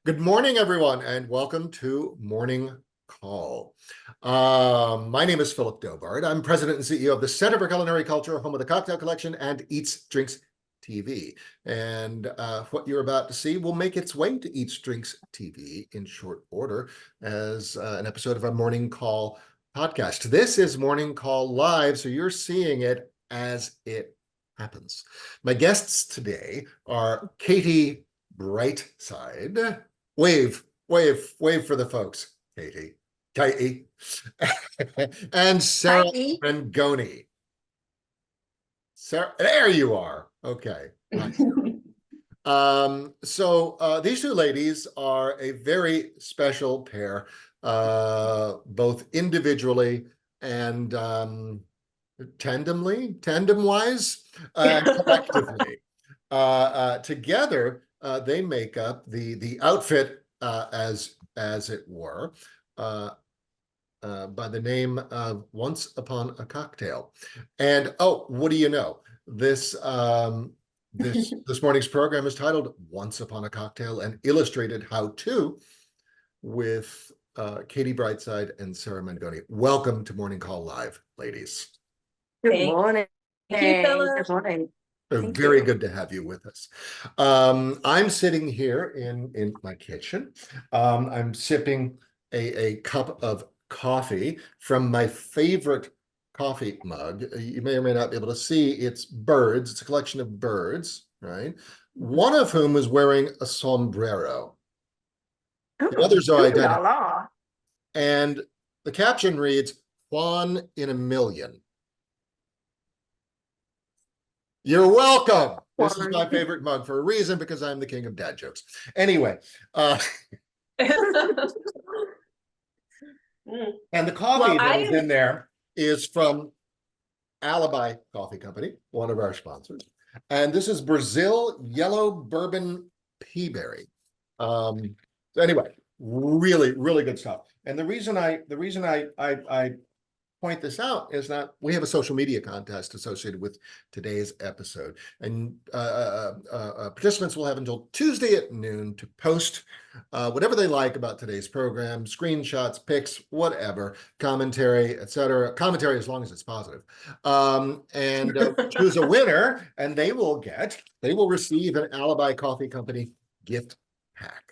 Good morning, everyone, and welcome to Morning Call. My name is Philip Dobart. I'm president and CEO of the Center for Culinary Culture, home of the Cocktail Collection and Eats, Drinks, TV. And what you're about to see will make its way to Eats, Drinks, TV in short order as an episode of our Morning Call podcast. This is Morning Call Live, so you're seeing it as it happens. My guests today are Katie Brightside. Wave for the folks, Katie. And Sarah Hi. Mangoni. Sarah, there you are. Okay. These two ladies are a very special pair, both individually and tandem-wise, collectively. Together, they make up the outfit, as it were, by the name of Once Upon a Cocktail. And oh, what do you know? This morning's program is titled Once Upon a Cocktail, and illustrated how-to with Katie Brightside and Sarah Mangoni. Welcome to Morning Call Live, ladies. Good morning. Thank you, Philip. Good morning. Very good to have you with us. I'm sitting here in my kitchen. I'm sipping a cup of coffee from my favorite coffee mug. You may or may not be able to see, it's birds. It's a collection of birds, right? One of whom is wearing a sombrero. The others are identical. And the caption reads, "Juan in a million." You're welcome. This is my favorite mug for a reason, because I'm the king of dad jokes. Anyway, and the coffee that is in there is from Alibi Coffee Company, one of our sponsors. And this is Brazil Yellow Bourbon Peaberry. So anyway, really good stuff. And the reason I point this out is that we have a social media contest associated with today's episode, and participants will have until Tuesday at noon to post whatever they like about today's program, screenshots, pics, whatever, commentary, etc. Commentary as long as it's positive, and choose a winner, and they will receive an Alibi Coffee Company gift pack.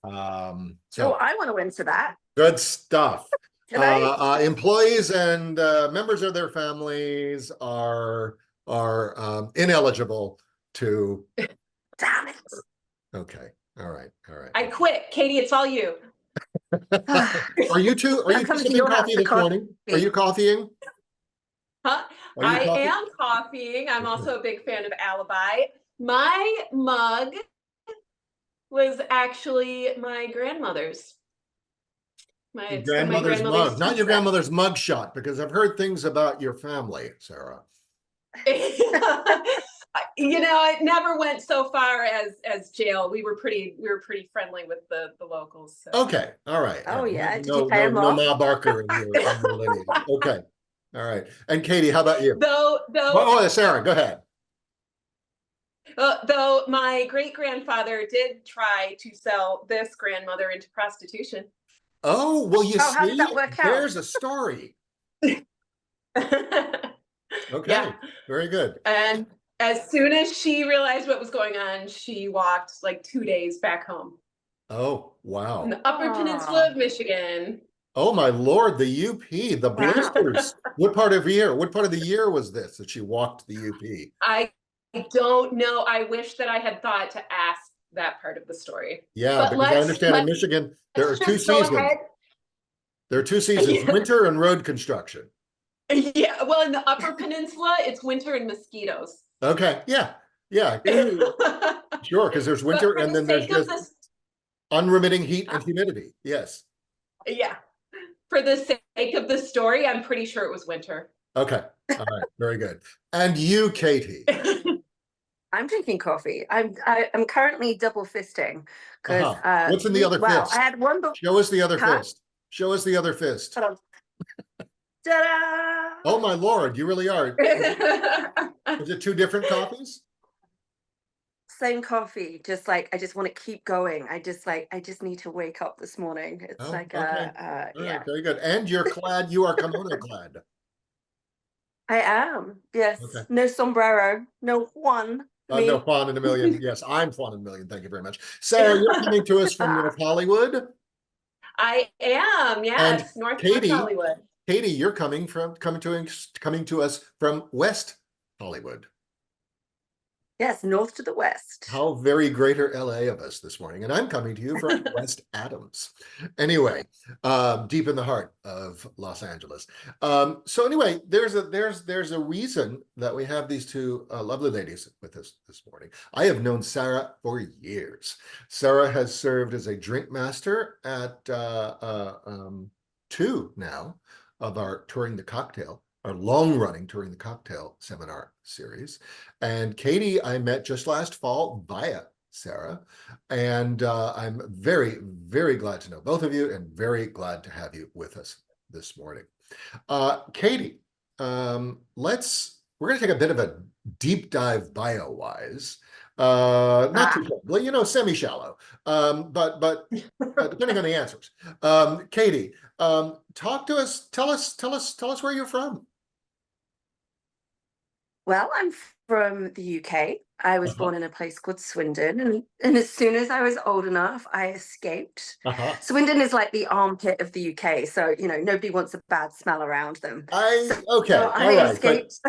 So I want to win for that. Good stuff. Employees and members of their families are ineligible to. Damn it. Okay. All right. I quit. Katie, it's all you. Are you sipping coffee this morning? Are you coffeeing? Huh? I am coffeeing. I'm also a big fan of Alibi. My mug was actually my grandmother's. Your grandmother's mug, not your grandmother's mug shot, because I've heard things about your family, Sarah. You know, it never went so far as jail. We were pretty friendly with the locals. So. Okay, all right. Oh yeah, no Ma Barker in your lineage. Okay, all right. And Katie, how about you? Sarah, go ahead. Though my great-grandfather did try to sell this grandmother into prostitution. Oh, well, you see, how did that work out? There's a story. Okay, yeah. Very good. And as soon as she realized what was going on, she walked like 2 days back home. Oh, wow. In the Upper Peninsula of Michigan. Oh, my Lord, the UP, the blisters. What part of the year was this that she walked the UP? I don't know. I wish that I had thought to ask that part of the story. Yeah, but because I understand in Michigan, there are two seasons. There are two seasons, winter and road construction. Yeah, well, in the Upper Peninsula, it's winter and mosquitoes. Okay, yeah. Sure, because there's winter and then there's just unremitting heat and humidity. Yes. Yeah. For the sake of the story, I'm pretty sure it was winter. Okay. All right. Very good. And you, Katie? I'm drinking coffee. I'm currently double fisting because what's in the other fist? I had one. Show us the other fist. Show us the other fist. Ta-da! Oh my Lord, you really are. Is it two different coffees? same coffee. Just like I just want to keep going. I just need to wake up this morning. It's Oh, like okay. All yeah. right, very good. And you're clad, you are kimono clad. I am. Okay. Yes. No sombrero. No Juan. No, Me. Juan in a Million. Yes, I'm Juan in a Million. Thank you very much. Sarah, you're coming to us from North Hollywood. I am, And yes, Northwest Katie, Hollywood. Katie, you're coming to us from West Hollywood. Yes, north to the west. How very greater LA of us this morning. And I'm coming to you from West Adams. Anyway, deep in the heart of Los Angeles. So anyway, there's a reason that we have these two lovely ladies with us this morning. I have known Sarah for years. Sarah has served as a drink master at two now of our Touring the Cocktail, our long-running Touring the Cocktail seminar series. And Katie, I met just last fall via Sarah. And I'm very, very glad to know both of you and very glad to have you with us this morning. Katie, we're going to take a bit of a deep dive bio-wise. Not too shallow, well, you know, semi-shallow, but depending on the answers. Katie, talk to us, tell us where you're from. Well, I'm from the UK. I was born in a place called Swindon, and as soon as I was old enough, I escaped. Swindon is like the armpit of the UK, so you know nobody wants a bad smell around them. So I escaped.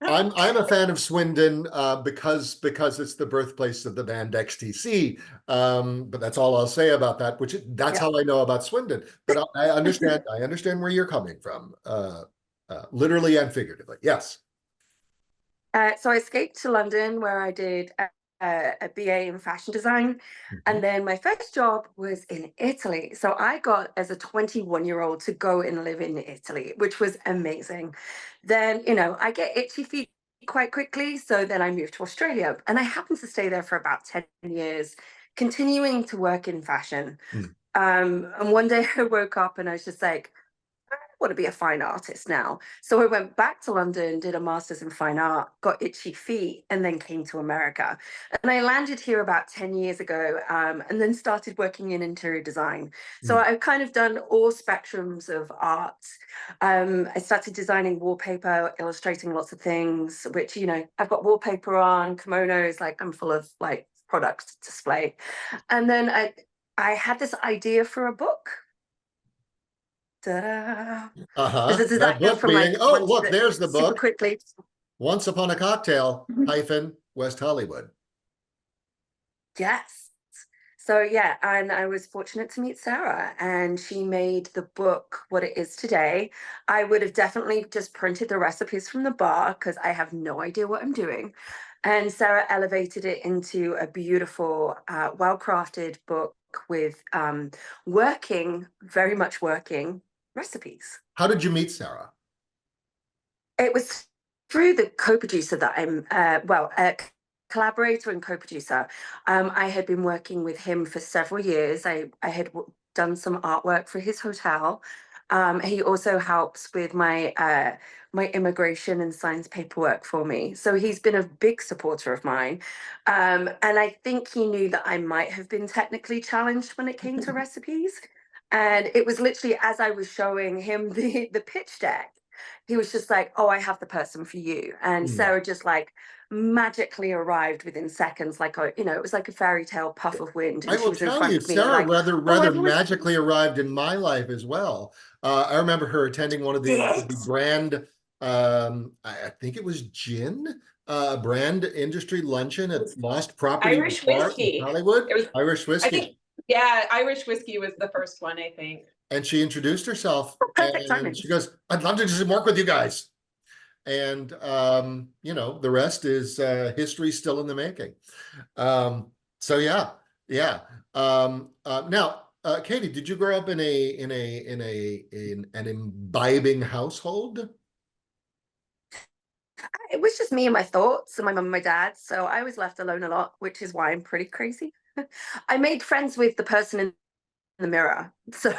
I'm a fan of Swindon because it's the birthplace of the band XTC. But that's all I'll say about that. That's how I know about Swindon. But I understand where you're coming from, literally and figuratively. Yes. So I escaped to London, where I did a BA in fashion design. And then my first job was in Italy. So I got, as a 21-year-old, to go and live in Italy, which was amazing. Then, you know, I get itchy feet quite quickly. So then I moved to Australia. And I happened to stay there for about 10 years, continuing to work in fashion. And one day I woke up and I was just like, I want to be a fine artist now. So I went back to London, did a master's in fine art, got itchy feet, and then came to America. And I landed here about 10 years ago, and then started working in interior design. So I've kind of done all spectrums of art. I started designing wallpaper, illustrating lots of things, which, you know, I've got wallpaper on, kimonos, like I'm full of like products to display. And then I had this idea for a book. That book being, look, there's the book. Quickly. Once Upon a Cocktail - West Hollywood. Yes. So yeah, and I was fortunate to meet Sarah, and she made the book what it is today. I would have definitely just printed the recipes from the bar because I have no idea what I'm doing. And Sarah elevated it into a beautiful, well-crafted book with very much working recipes. How did you meet Sarah? It was through the co-producer that I'm, a collaborator and co-producer. I had been working with him for several years. I had done some artwork for his hotel. He also helps with my immigration and science paperwork for me. So he's been a big supporter of mine. And I think he knew that I might have been technically challenged when it came to recipes. And it was literally as I was showing him the pitch deck, he was just like, oh, I have the person for you. And Sarah just like magically arrived within seconds, like, it was like a fairy tale puff of wind. And I will tell you, Sarah rather magically arrived in my life as well. I remember her attending one of the brand, I think it was gin, brand industry luncheon at Lost Property Irish whiskey. in Hollywood. It was Irish whiskey. Irish whiskey was the first one, I think. And she introduced herself and she goes, I'd love to just work with you guys. And, the rest is history still in the making. So yeah. Now, Katie, did you grow up in an imbibing household? It was just me and my thoughts and my mum and my dad. So I was left alone a lot, which is why I'm pretty crazy. I made friends with the person in the mirror. So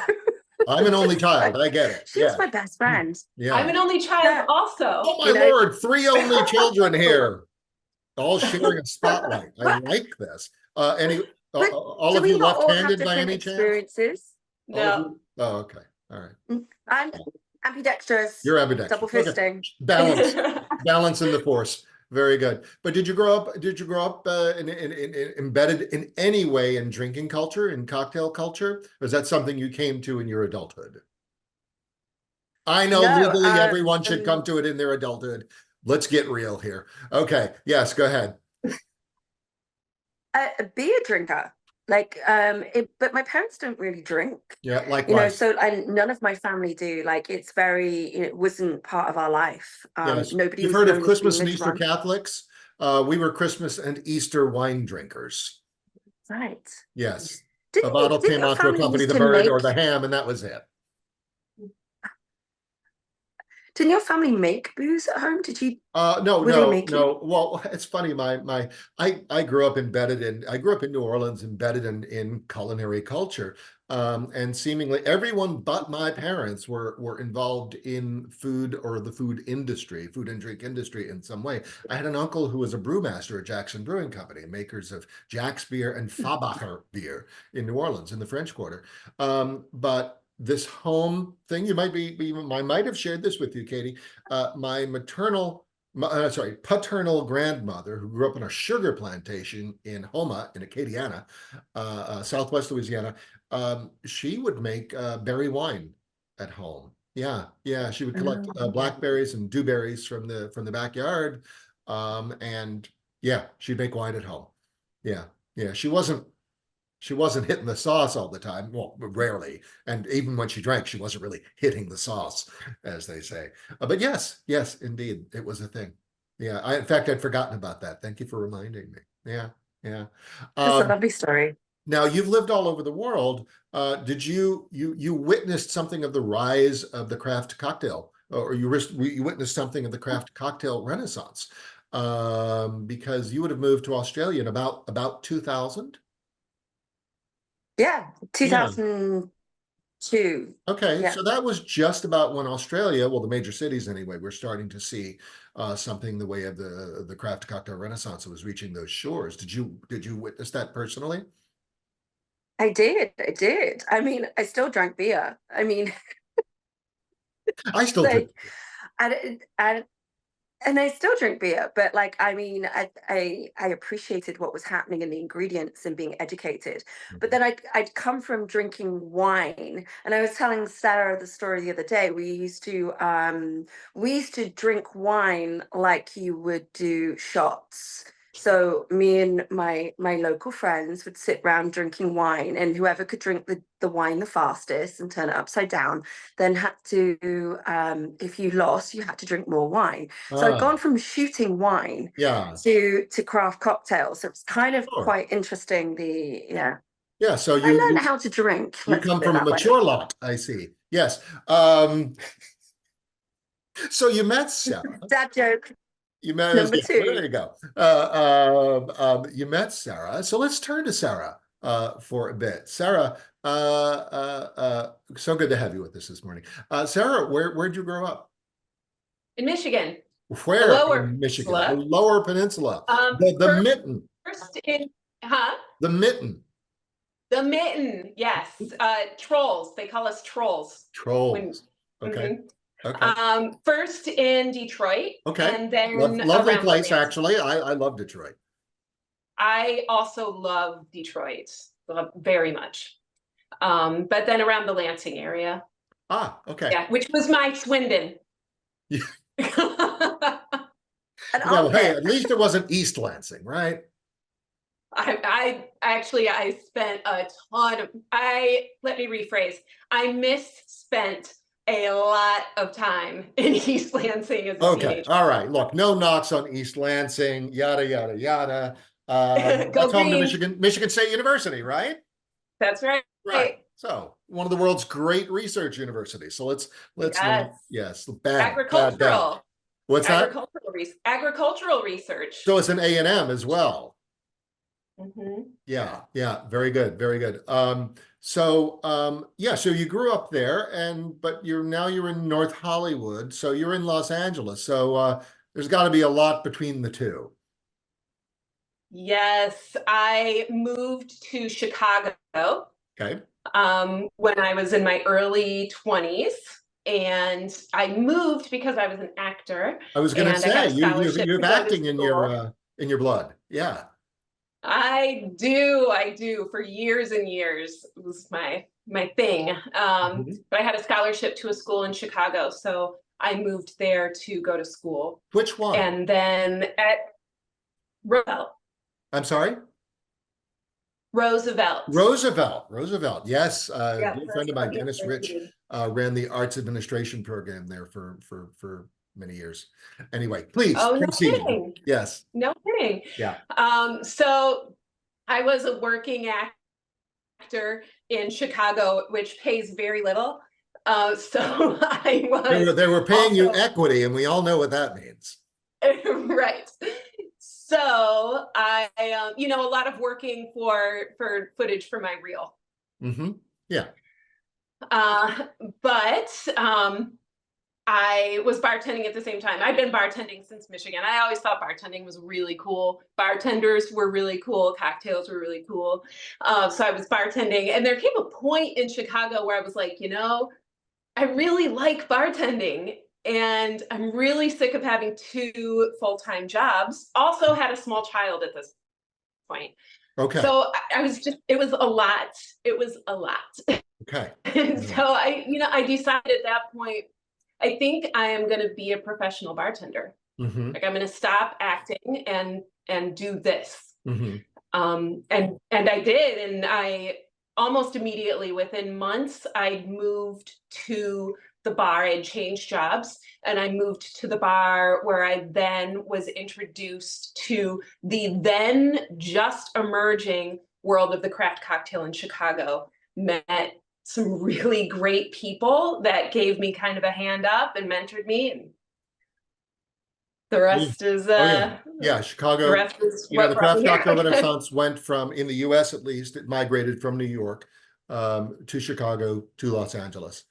I'm an only child. I get it. She was my best friend. Yeah. I'm an only child also. Oh my Lord, 3 only children here. all sharing a spotlight. I like this. All do of we you not all have left-handed by different any chance? experiences? All of No. you? Oh, okay. All right. I'm ambidextrous. You're ambidextrous. Double fisting. Okay. Balance in the force. Very good. But did you grow up embedded in any way in drinking culture, in cocktail culture? Or is that something you came to in your adulthood? I know No, legally everyone should come to it in their adulthood. Let's get real here. Okay. Yes, go ahead. A beer drinker. Like, but my parents don't really drink. Yeah, likewise. So none of my family do. Like, it's very, it wasn't part of our life. Yes. Nobody You've was heard of known as Christmas being and a Easter drunk. Catholics. We were Christmas and Easter wine drinkers. Right. Yes. Didn't A bottle came out to accompany the bird or the ham, and that was it. Didn't your family make booze at home? Did you? No. Well, it's funny. I grew up in New Orleans, embedded in culinary culture. And seemingly everyone but my parents were involved in food or the food industry, food and drink industry in some way. I had an uncle who was a brewmaster at Jackson Brewing Company, makers of Jack's beer and Fabacher beer in New Orleans in the French Quarter. But this home thing, I might have shared this with you, Katie. My paternal grandmother, who grew up on a sugar plantation in Houma, in Acadiana, Southwest Louisiana, she would make berry wine at home. Yeah, she would collect blackberries and dewberries from the backyard, and yeah, she'd make wine at home. Yeah, she wasn't hitting the sauce all the time. Well, rarely. And even when she drank, she wasn't really hitting the sauce, as they say. But yes, indeed, it was a thing. Yeah, in fact, I'd forgotten about that. Thank you for reminding me. Yeah. It's a lovely story. Now, you've lived all over the world. Did you witnessed something of the rise of the craft cocktail, or you witnessed something of the craft cocktail renaissance? Because you would have moved to Australia in about 2000? Yeah, 2002. Okay, Yeah. so that was just about when Australia, well, the major cities anyway, we're starting to see something the way of the craft cocktail renaissance that was reaching those shores. Did you witness that personally? I did. I mean, I still drank beer. I mean, I still do. And I still drink beer, but like, I mean, I appreciated what was happening in the ingredients and being educated. But then I'd come from drinking wine, and I was telling Sarah the story the other day. We used to drink wine like you would do shots. So me and my local friends would sit around drinking wine, and whoever could drink the wine the fastest and turn it upside down then had to, if you lost, you had to drink more wine. So I'd gone from shooting wine to craft cocktails. So it's kind of quite interesting. So I learned how to drink. You come from a mature lot, I see. Yes. So you met Sarah. Dad joke. You met number two. There you go. You met Sarah. So let's turn to Sarah for a bit. Sarah, so good to have you with us this morning. Sarah, where'd you grow up? In Michigan. Where? In Michigan. The Lower Peninsula. The Mitten. The Mitten. The Mitten, yes. Trolls. They call us trolls. Trolls. Okay. Okay. First in Detroit. Okay. And then lovely place, actually. I love Detroit. I also love Detroit very much. But then around the Lansing area. Ah, okay. Yeah, which was my Swindon. Well, hey, at least it wasn't East Lansing, right? I spent a ton of, let me rephrase. I misspent a lot of time in East Lansing as a teenager. All right. Look, no knocks on East Lansing, yada, yada, yada. That's home to Michigan State University, right? That's right. Right. So one of the world's great research universities. So let's agricultural. What's that? Agricultural research. So it's an A&M as well. Mm-hmm. Yeah, very good. So you grew up there, but you're in North Hollywood, so you're in Los Angeles. So there's got to be a lot between the two. Yes, I moved to Chicago. Okay. When I was in my early 20s, and I moved because I was an actor. I was going to say you have acting in your blood. Yeah. I do for years and years. It was my thing. But I had a scholarship to a school in Chicago, so I moved there to go to school. Which one? And then at Roosevelt. I'm sorry? Roosevelt. Yes. Yeah, A good friend of mine, Dennis Rich, ran the arts administration program there for many years. Anyway, please proceed. No kidding. Yes. No kidding. Yeah. So I was a working actor in Chicago, which pays very little. So I was. They were paying you equity, and we all know what that means. Right. So I, a lot of working for footage for my reel. Mm-hmm. Yeah. But I was bartending at the same time. I've been bartending since Michigan. I always thought bartending was really cool. Bartenders were really cool. Cocktails were really cool. So I was bartending, and there came a point in Chicago where I was like, I really like bartending, and I'm really sick of having 2 full-time jobs. Also had a small child at this point. Okay. So I was it was a lot. It was a lot. Okay. And so I decided at that point, I think I am going to be a professional bartender. Mm-hmm. Like, I'm going to stop acting and do this. Mm-hmm. And I did, and I almost immediately, within months, I moved to the bar. I changed jobs, and I moved to the bar where I then was introduced to the then just emerging world of the craft cocktail in Chicago. Met some really great people that gave me kind of a hand up and mentored me, and the rest is Chicago. The rest is the craft cocktail renaissance went from, in the US at least, it migrated from New York to Chicago to Los Angeles.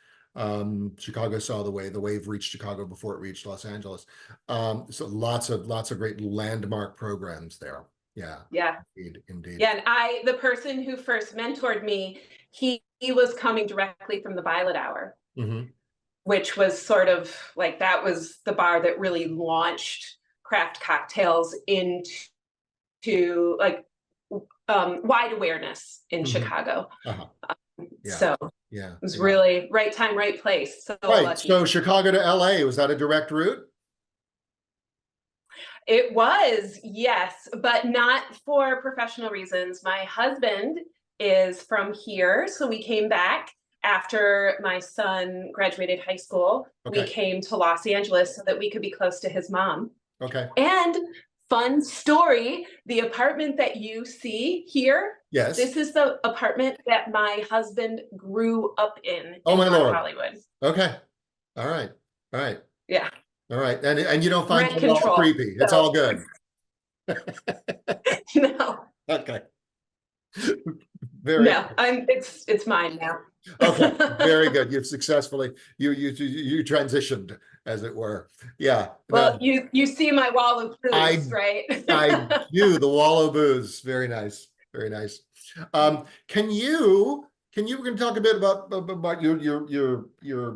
Chicago saw the wave reached Chicago before it reached Los Angeles. So lots of great landmark programs there. Yeah. Indeed. Yeah, and the person who first mentored me, he was coming directly from the Violet Hour. Mm-hmm. Which was sort of like, that was the bar that really launched craft cocktails into like wide awareness in Mm-hmm. Chicago. Uh-huh. So it was really right time, right place. So lucky. So Chicago to LA, was that a direct route? It was, yes, but not for professional reasons. My husband is from here, so we came back. After my son graduated high school, we came to Los Angeles so that we could be close to his mom. Okay. And fun story, the apartment that you see here, yes, this is the apartment that my husband grew up in my Lord. Hollywood. Okay. All right. Yeah. All right. And you don't find Rent it all control, creepy. It's all good. No. Okay. It's mine now. Okay, very good. You've successfully you transitioned, as it were. Yeah. Well, you see my wall of booze, right? I do. The wall of booze. Very nice. Very nice. Can you we're going to talk a bit about your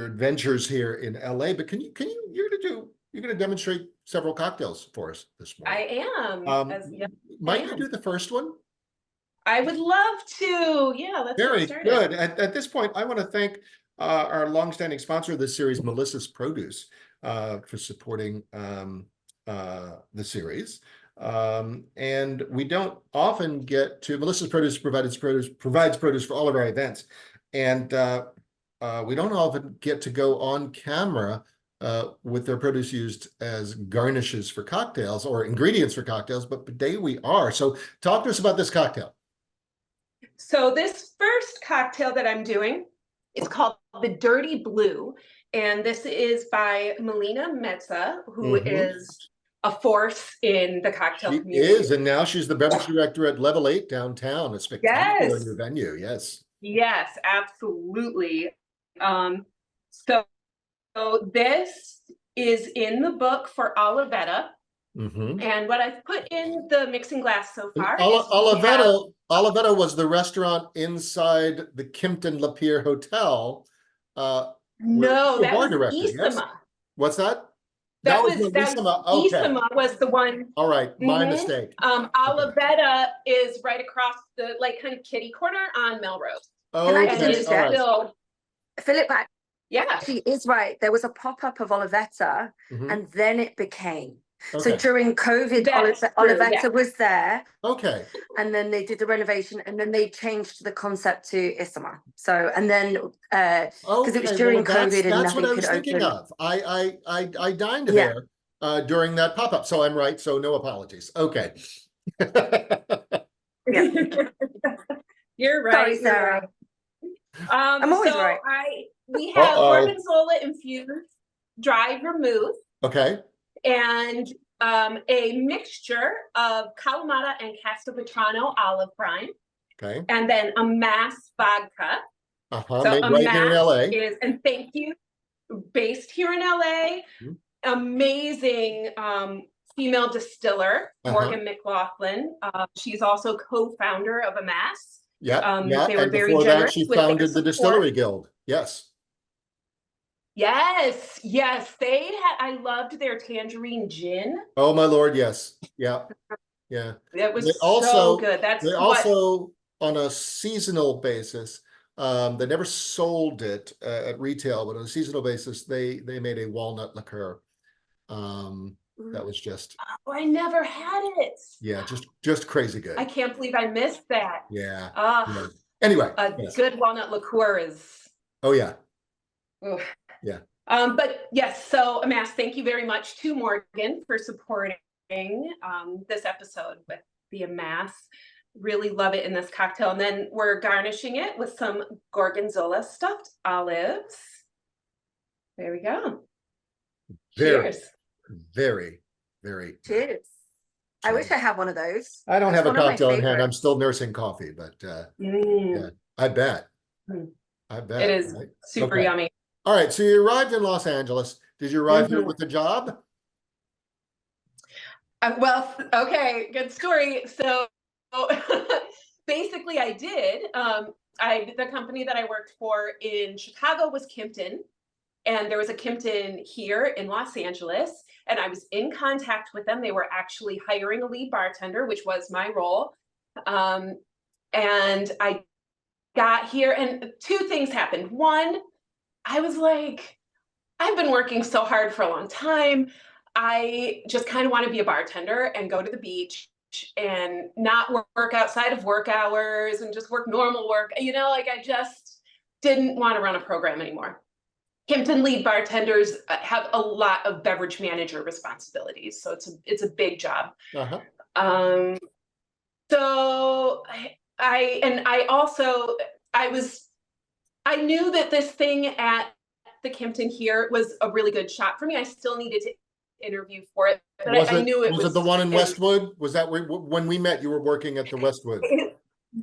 adventures here in LA, but you're going to demonstrate several cocktails for us this morning. I am. Might you do the first one? I would love to. Yeah, let's Very get good. At this point, I want to thank our longstanding sponsor of this series, Melissa's Produce, for supporting the series. And we don't often get to Melissa's Produce provides produce for all of our events, and we don't often get to go on camera with their produce used as garnishes for cocktails or ingredients for cocktails, but today we are. So talk to us about this cocktail. So this first cocktail that I'm doing is called the Dirty Blue, and this is by Melina Meza, who is a force in the cocktail community. She is, and now she's the beverage director at Level 8 downtown. A spectacular new venue. Yes, absolutely. So this is in the book for Olivetta, And what I've put in the mixing glass so far Olivetta was the restaurant inside the Kimpton Lapeer Hotel. No, that was director, Isama. Yes? What's that? That was Isama was the one. All right, my mistake. Olivetta is right across the kind of kitty corner on Melrose. Can I just still... Philip, yeah, she is right. There was a pop-up of Olivetta, and then it became. So during COVID, Olivetta was there. Okay. And then they did the renovation, and then they changed the concept to Isama. So, and then because it was during COVID and nothing could open. I dined there during that pop-up. So I'm right. So no apologies. Okay. You're right. Sorry, Sarah. I'm always right. We have Gorgonzola infused dry vermouth. Okay. And a mixture of Kalamata and Castelvetrano olive brine. Okay. And then Amass vodka. So made right here in LA. And thank you, based here in LA. Amazing female distiller, Morgan McLaughlin. She's also co-founder of Amass. They were very generous. She founded the Distillery Guild. Yes. Yes, they had. I loved their tangerine gin. Oh my Lord, yes, yeah. It was so good. They also, on a seasonal basis, they never sold it at retail, but on a seasonal basis, they made a walnut liqueur. That was just. Oh, I never had it. Yeah, just crazy good. I can't believe I missed that. Yeah. Anyway, good walnut liqueur is. Oh yeah. Oof. Yeah. But yes, so Amass, thank you very much to Morgan for supporting this episode with the Amass. Really love it in this cocktail. And then we're garnishing it with some Gorgonzola stuffed olives. There we go. Cheers. Very, very. Cheers. I wish I had one of those. I don't have a cocktail in hand. I'm still nursing coffee, but yeah, I bet. I bet. It is super yummy. All right, so you arrived in Los Angeles. Did you arrive here with a job? Well, okay, good story. So basically I did. The company that I worked for in Chicago was Kimpton, and there was a Kimpton here in Los Angeles, and I was in contact with them. They were actually hiring a lead bartender, which was my role. And I got here, and two things happened. One, I was like, I've been working so hard for a long time. I just kind of want to be a bartender and go to the beach and not work outside of work hours and just work normal work. I just didn't want to run a program anymore. Kimpton lead bartenders have a lot of beverage manager responsibilities. So it's a big job. So I knew that this thing at the Kimpton here was a really good shot for me. I still needed to interview for it, but I knew it was. Was it the one in Westwood? Was that when we met? You were working at the Westwood.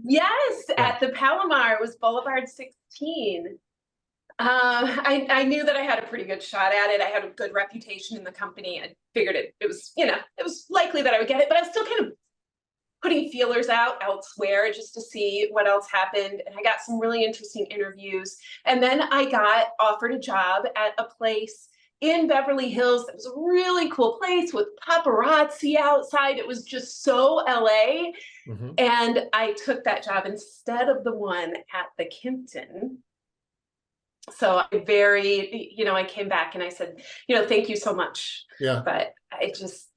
Yes, at the Palomar. It was Boulevard 16. I knew that I had a pretty good shot at it. I had a good reputation in the company. I figured it was likely that I would get it, but I was still kind of putting feelers out elsewhere just to see what else happened. And I got some really interesting interviews. And then I got offered a job at a place in Beverly Hills. That was a really cool place with paparazzi outside. It was just so LA. And I took that job instead of the one at the Kimpton. So I came back and I said, thank you so much. Yeah. But I just,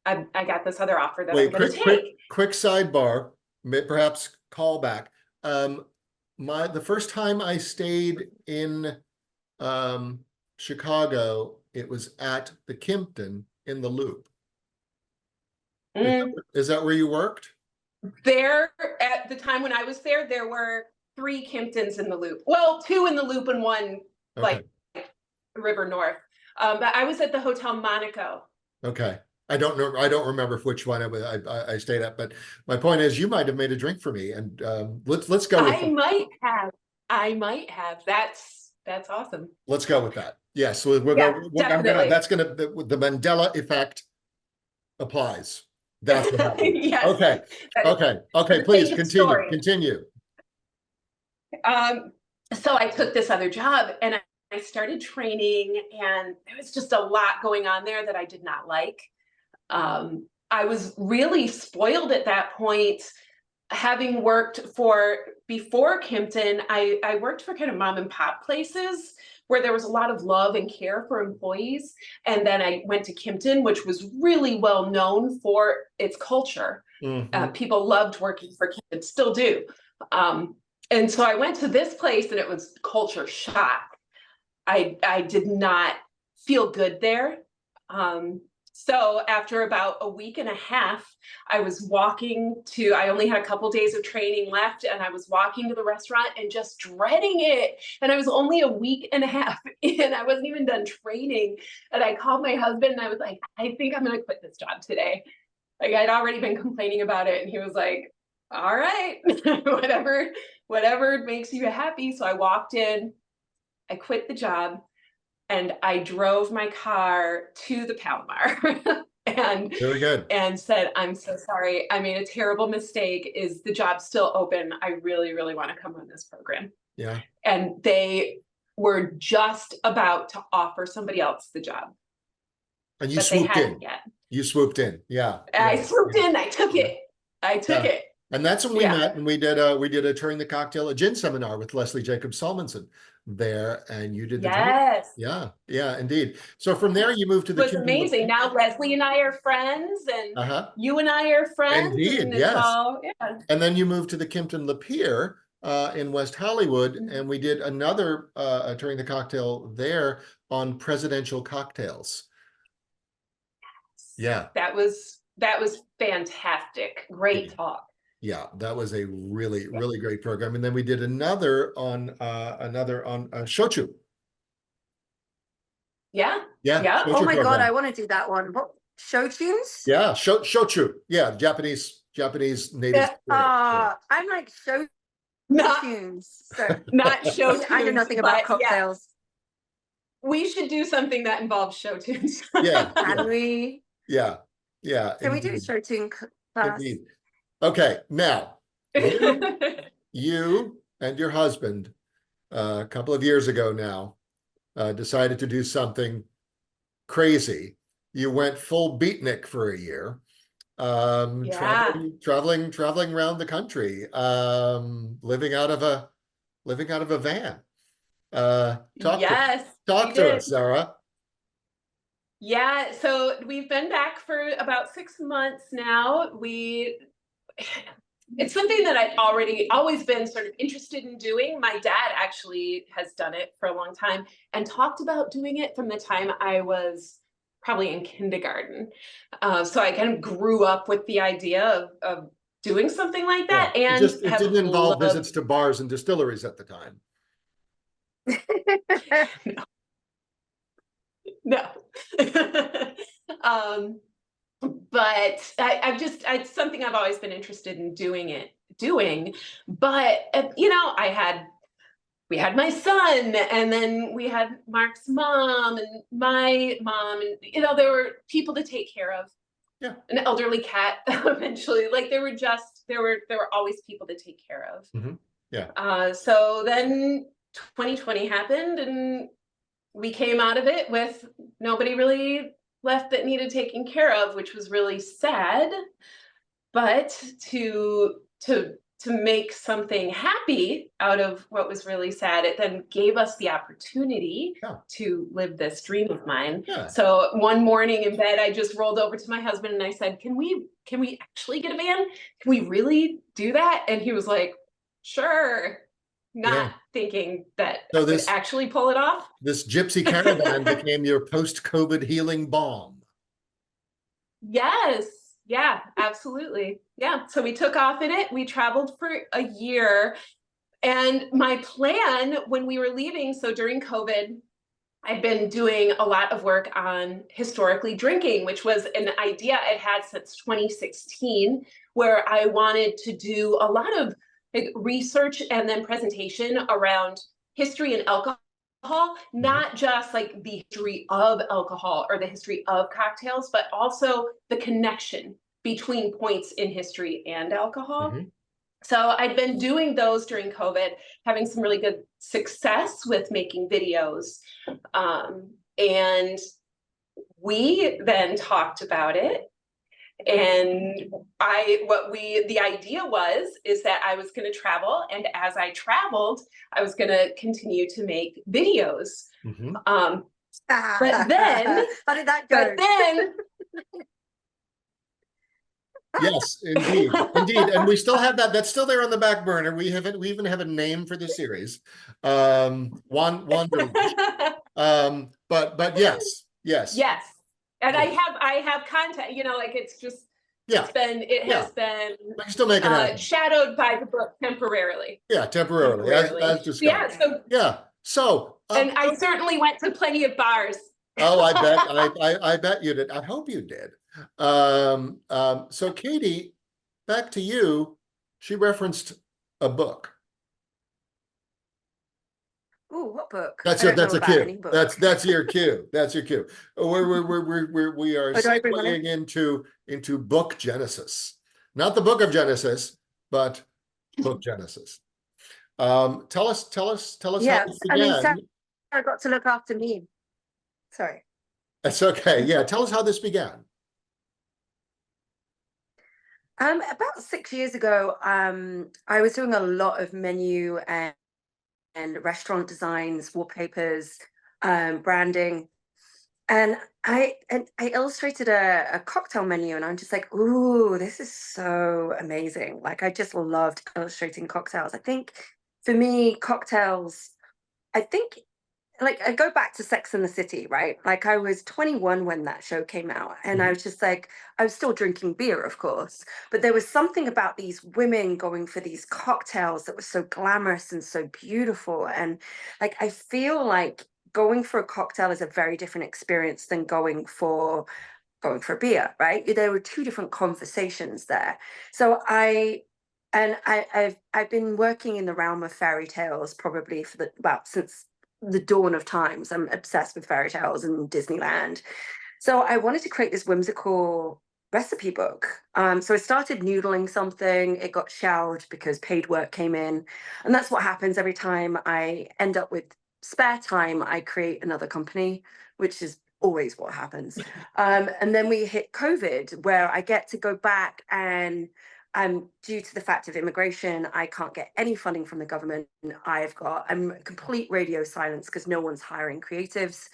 I got this other offer that I'm going to take. Quick sidebar, perhaps call back. The first time I stayed in Chicago, it was at the Kimpton in the Loop. Is that where you worked? There, at the time when I was there, there were 3 Kimptons in the Loop. Well, 2 in the Loop and 1 like River North. But I was at the Hotel Monaco. Okay. I don't remember which one I stayed at, but my point is, you might have made a drink for me, and let's go. I might have. That's awesome. Let's go with that. Yes, we'll go. That's the Mandela effect. applies. That's what happened. Yes. Okay. Please continue. So I took this other job and I started training, and there was just a lot going on there that I did not like. I was really spoiled at that point, having worked before Kimpton, I worked for kind of mom and pop places where there was a lot of love and care for employees. And then I went to Kimpton, which was really well known for its culture. People loved working for Kimpton, still do. And so I went to this place and it was culture shock. I did not feel good there. So after about a week and a half, I only had a couple days of training left, and I was walking to the restaurant and just dreading it. And I was only a week and a half in, I wasn't even done training. And I called my husband and I was like, I think I'm going to quit this job today. Like, I'd already been complaining about it. And he was like, all right, whatever makes you happy. So I walked in, I quit the job, and I drove my car to the Palomar and very good. And said, I'm so sorry. I made a terrible mistake. Is the job still open? I really, really want to come run this program. Yeah. And they were just about to offer somebody else the job. And you swooped in. Yet. You swooped in. Yeah. I swooped in. I took it. And that's when we met, and we did a Touring the Cocktail, a gin seminar with Leslie Jacobs Salmonson there, and you did the yes. Yeah, indeed. So from there you moved to the It was amazing. Now Leslie and I are friends, and you and I are friends. Indeed, yes. And then you moved to the Kimpton Lapeer in West Hollywood, and we did another Touring the Cocktail there on presidential cocktails. Yeah. That was fantastic. Great talk. Yeah, that was a really, really great program. And then we did another on shochu. Yeah. Oh my God, I want to do that one. What, shochuns? Yeah, shochu. Yeah, Japanese native. I'm like shochuns. Not shochuns. I know nothing about cocktails. Yeah. We should do something that involves shochuns. Yeah. Can we? Yeah. Can we do a shotun class? Indeed. Okay, now you and your husband a couple of years ago now decided to do something crazy. You went full beatnik for a year, traveling around the country, living out of a van. Talk to us, Sarah. Yeah, so we've been back for about 6 months now. It's something that I've always been sort of interested in doing. My dad actually has done it for a long time and talked about doing it from the time I was probably in kindergarten. So I kind of grew up with the idea of doing something like that. Yeah. And it didn't involve visits to bars and distilleries at the time. No. But it's something I've always been interested in doing. But, we had my son, and then we had Mark's mom and my mom, and, there were people to take care of. Yeah. An elderly cat eventually. Like there were always people to take care of. Mm-hmm. Yeah. So then 2020 happened, and we came out of it with nobody really left that needed taken care of, which was really sad. But to make something happy out of what was really sad, it then gave us the opportunity to live this dream of mine. Yeah. So one morning in bed, I just rolled over to my husband and I said, can we actually get a van? Can we really do that? And he was like, sure. Not thinking that I could actually pull it off. This gypsy caravan became your post-COVID healing balm. Yes. Yeah, absolutely. Yeah. So we took off in it. We traveled for a year. And my plan when we were leaving, so during COVID, I'd been doing a lot of work on historically drinking, which was an idea I'd had since 2016, where I wanted to do a lot of research and then presentation around history and alcohol not just like the history of alcohol or the history of cocktails, but also the connection between points in history and alcohol. So I'd been doing those during COVID, having some really good success with making videos. And we then talked about it. And the idea is that I was going to travel. And as I traveled, I was going to continue to make videos. But then, how did that go? But then, yes, indeed, indeed, and we still have that. That's still there on the back burner. We even have a name for the series, Wanderlust. But yes. And I have content. You know, like it's just has been still making it shadowed by the book temporarily. Yeah, temporarily. As discussed. So and I certainly went to plenty of bars. Oh, I bet you did. I hope you did. So Katie, back to you. She referenced a book. Oh, what book? That's a cue. That's your cue. That's your cue. We are segueing into book Genesis, not the book of Genesis, but book Genesis. Tell us Yeah, how this began. I got to look after me. Sorry. That's okay. Yeah, tell us how this began. About 6 years ago, I was doing a lot of menu and restaurant designs, wallpapers, branding, and I illustrated a cocktail menu, and I'm just like, ooh, this is so amazing. Like, I just loved illustrating cocktails. I think for me, cocktails, like I go back to Sex and the City, right? Like I was 21 when that show came out, and I was just like, I was still drinking beer, of course, but there was something about these women going for these cocktails that was so glamorous and so beautiful. And like, I feel like going for a cocktail is a very different experience than going for a beer, right? There were two different conversations there. So I've been working in the realm of fairy tales probably since the dawn of times. I'm obsessed with fairy tales and Disneyland. So I wanted to create this whimsical recipe book. So I started noodling something. It got shelved because paid work came in. And that's what happens every time I end up with spare time. I create another company, which is always what happens. And then we hit COVID, where I get to go back, and due to the fact of immigration, I can't get any funding from the government. I'm complete radio silence because no one's hiring creatives.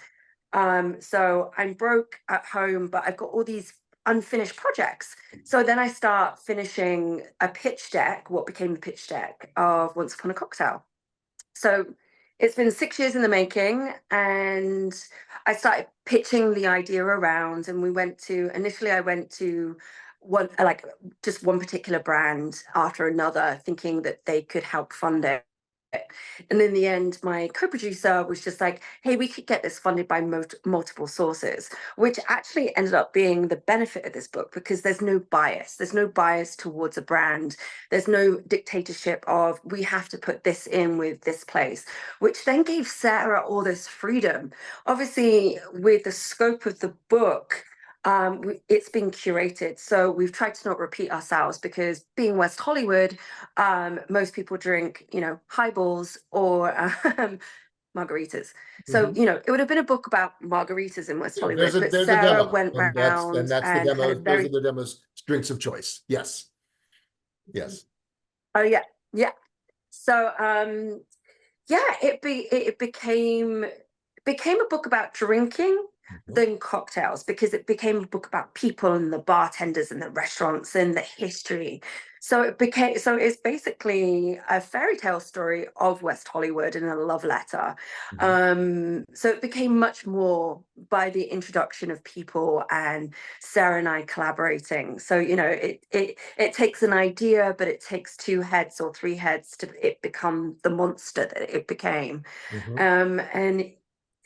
So I'm broke at home, but I've got all these unfinished projects. So then I start finishing a pitch deck, what became the pitch deck of Once Upon a Cocktail. So it's been 6 years in the making, and I started pitching the idea around, and initially I went to just one particular brand after another, thinking that they could help fund it. And in the end, my co-producer was just like, hey, we could get this funded by multiple sources, which actually ended up being the benefit of this book, because there's no bias. There's no bias towards a brand. There's no dictatorship of, we have to put this in with this place, which then gave Sarah all this freedom. Obviously, with the scope of the book, it's been curated, so we've tried to not repeat ourselves, because being West Hollywood, most people drink, highballs or margaritas. So it would have been a book about margaritas in West Hollywood, but Sarah went around, and that's the demo. Those are the demos, drinks of choice. Yes. Oh yeah. So it became a book about drinking than cocktails, because it became a book about people and the bartenders and the restaurants and the history. So it's basically a fairy tale story of West Hollywood and a love letter. So it became much more by the introduction of people and Sarah and I collaborating. So it takes an idea, but it takes 2 heads or 3 heads to it become the monster that it became. And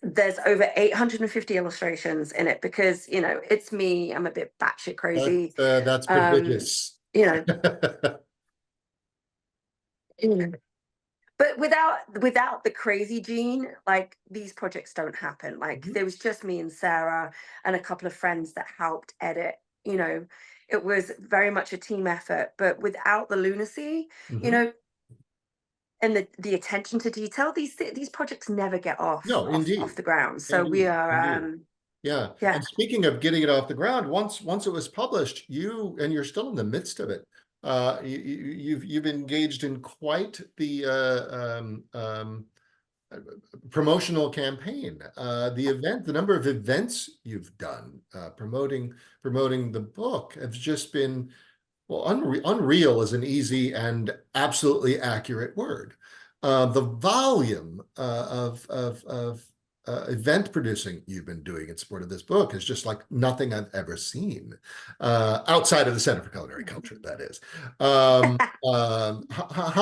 there's over 850 illustrations in it, because it's me. I'm a bit batshit crazy. That's prodigious. But without the crazy gene, like these projects don't happen. Like there was just me and Sarah and a couple of friends that helped edit. You know, it was very much a team effort. But without the lunacy, you know, and the attention to detail, these projects never get off the ground. So we are yeah. And speaking of getting it off the ground, once it was published, you're still in the midst of it. You've engaged in quite the promotional campaign. The number of events you've done promoting the book has just been, well, unreal is an easy and absolutely accurate word. The volume of event producing you've been doing in support of this book is just like nothing I've ever seen, outside of the Center for Culinary Culture, that is. How